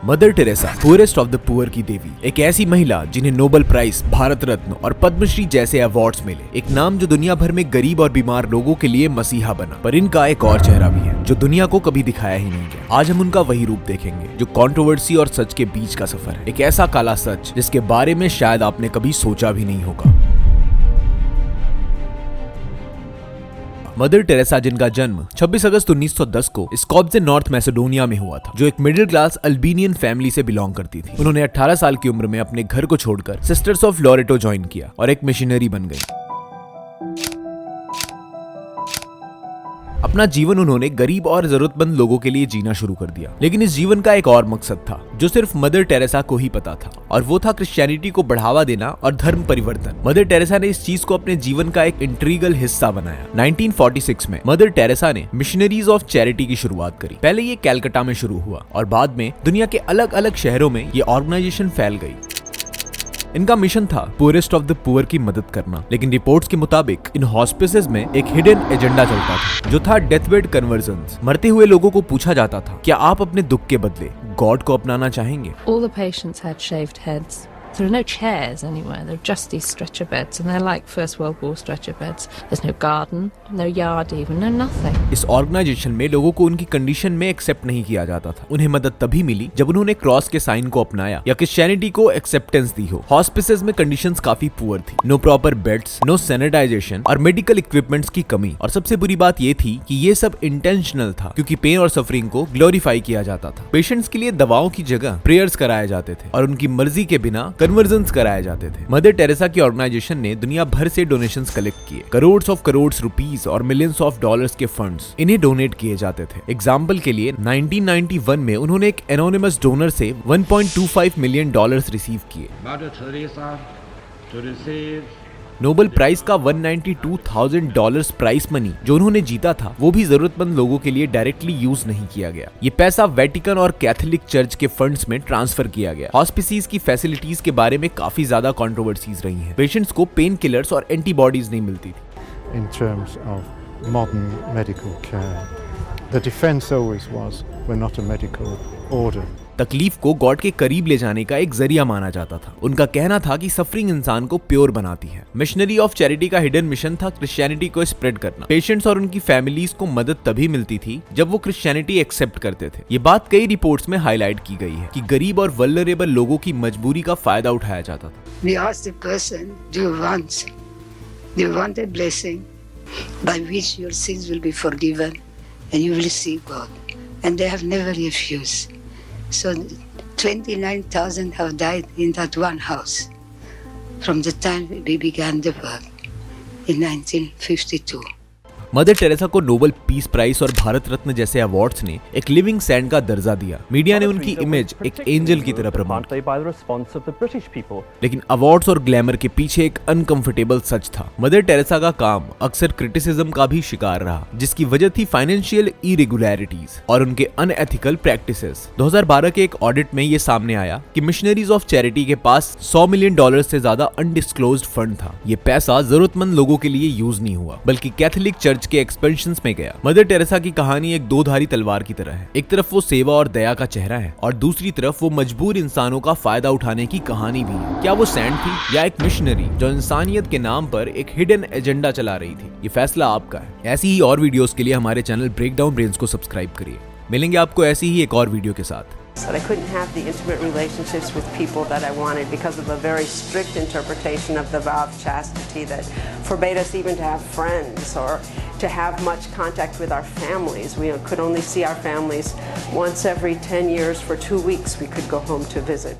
Mother Teresa, poorest of the poor की देवी, एक ऐसी महिला जिन्हें नोबेल प्राइज, भारत रत्न और पद्मश्री जैसे अवार्ड्स मिले। एक नाम जो दुनिया भर में गरीब और बीमार लोगों के लिए मसीहा बना। पर इनका एक और चेहरा भी है जो दुनिया को कभी दिखाया ही नहीं गया। आज हम उनका वही रूप देखेंगे जो कंट्रोवर्सी और सच के बीच का सफर है। एक ऐसा काला सच जिसके बारे में शायद आपने कभी सोचा भी नहीं होगा। मदर टेरेसा, जिनका जन्म 26 अगस्त 1910 को स्कॉप्जे, नॉर्थ मैसेडोनिया में हुआ था, जो एक मिडिल क्लास अल्बेनियन फैमिली से बिलोंग करती थी। उन्होंने 18 साल की उम्र में अपने घर को छोड़कर सिस्टर्स ऑफ लोरेटो ज्वाइन किया और एक मिशनरी बन गई। अपना जीवन उन्होंने गरीब और जरूरतमंद लोगों के लिए जीना शुरू कर दिया। लेकिन इस जीवन का एक और मकसद था जो सिर्फ मदर टेरेसा को ही पता था, और वो था क्रिश्चियनिटी को बढ़ावा देना और धर्म परिवर्तन। मदर टेरेसा ने इस चीज को अपने जीवन का एक इंट्रीगल हिस्सा बनाया। 1946 में मदर टेरेसा ने मिशनरीज ऑफ चैरिटी की शुरुआत करी। पहले ये कैलकाटा में शुरू हुआ और बाद में दुनिया के अलग अलग शहरों में ये ऑर्गेनाइजेशन फैल गई। इनका मिशन था पुअरेस्ट ऑफ द पुअर की मदद करना, लेकिन रिपोर्ट्स के मुताबिक इन हॉस्पिसेस में एक हिडन एजेंडा चलता था जो था डेथ बेड कन्वर्जन्स। मरते हुए लोगों को पूछा जाता था, क्या आप अपने दुख के बदले गॉड को अपनाना चाहेंगे? All the patients had shaved heads. There are no chairs anywhere. There are just these stretcher beds, and they're like First World War stretcher beds. There's no garden, no yard even, no nothing. इस organisation में लोगों को उनकी condition में accept नहीं किया जाता था। उन्हें मदद तभी मिली जब उन्होंने क्रॉस के साइन को अपनाया या क्रिश्चियनिटी को एक्सेप्टेंस दी हो। हॉस्पिसेस में कंडीशंस काफी पुअर थी। No proper beds, no sanitisation और मेडिकल इक्विपमेंट्स की कमी। और सबसे बुरी बात ये थी कि ये सब इंटेंशनल था, क्योंकि पेन और सफरिंग को ग्लोरीफाई किया जाता था। पेशेंट्स के लिए दवाओं की जगह प्रेयर्स कराए जाते थे और उनकी मर्जी के बिना कन्वर्जन्स कराए जाते थे। मदर टेरेसा की ऑर्गेनाइजेशन ने दुनिया भर से डोनेशंस कलेक्ट किए। करोड़ रुपीस और मिलियंस ऑफ डॉलर्स के फंड्स इन्हें डोनेट किए जाते थे। एग्जाम्पल के लिए 1991 में उन्होंने एक एनोनिमस डोनर से $1.25 मिलियन रिसीव किए। नोबेल प्राइज का $192,000 प्राइस मनी जो उन्होंने जीता था, वो भी जरूरतमंद लोगों के लिए डायरेक्टली यूज नहीं किया गया। ये पैसा वेटिकन और कैथोलिक चर्च के फंड्स में ट्रांसफर किया गया। हॉस्पिसेस की फैसिलिटीज के बारे में काफी ज्यादा कंट्रोवर्सीज रही हैं। पेशेंट्स को पेन किलर्स और एंटीबॉडीज नहीं मिलती थी। In terms of modern medical care, the defense always was we're not a medical order. तकलीफ को गॉड के करीब ले जाने का एक जरिया माना जाता था। उनका कहना था कि सफरिंग इंसान को प्योर बनाती है। मिशनरी ऑफ चैरिटी का हिडन मिशन था क्रिश्चियनिटी को स्प्रेड करना। पेशेंट्स और उनकी फैमिलीज को मदद तभी मिलती थी जब वो क्रिश्चियनिटी एक्सेप्ट करते थे। ये बात कई रिपोर्ट्स में हाईलाइट की गई है कि गरीब और वल्नरेबल लोगों की मजबूरी का फायदा उठाया जाता था। We asked the person, do you want a blessing by which your sins will be forgiven and you will see God? And they have never refused. So 29,000 have died in that one house from the time we began the work in 1952. Mother Teresa को Nobel peace prize और भारत रत्न जैसे awards ने एक living Saint का दर्जा दिया। Media ने उनकी इमेज एक एंजल की तरह प्रमोट की। लेकिन अवार्ड्स और ग्लैमर के पीछे एक अनकंफर्टेबल सच था। मदर टेरेसा का काम अक्सर क्रिटिसिज्म का भी शिकार रहा, जिसकी वजह थी फाइनेंशियल इरेगुलरिटीज और उनके अनएथिकल प्रैक्टिसेस। 2012 के एक ऑडिट में ये सामने आया कि मिशनरीज ऑफ चैरिटी के पास $100 मिलियन से ज्यादा अनडिस्क्लोज्ड फंड था। ये पैसा जरूरतमंद लोगों के लिए यूज नहीं हुआ, बल्कि कैथोलिक चर्च के एक्सपेंशंस में गया। मदर टेरेसा की कहानी एक दो-धारी तलवार की तरह है। एक तरफ वो सेवा और दया का चेहरा है और दूसरी तरफ वो मजबूर इंसानों का फायदा उठाने की कहानी भी है। क्या वो सैंट थी या एक मिशनरी जो इंसानियत के नाम पर एक हिडन एजेंडा चला रही थी? ये फैसला आपका है। ऐसी ही और वीडियोस के लिए हमारे चैनल ब्रेकडाउन ब्रेन्स को सब्सक्राइब करिए। मिलेंगे आपको ऐसी ही एक और वीडियो के साथ। But I couldn't have the intimate relationships with people that I wanted because of a very strict interpretation of the vow of chastity that forbade us even to have friends or to have much contact with our families. We could only see our families once every 10 years for 2 weeks. We could go home to visit.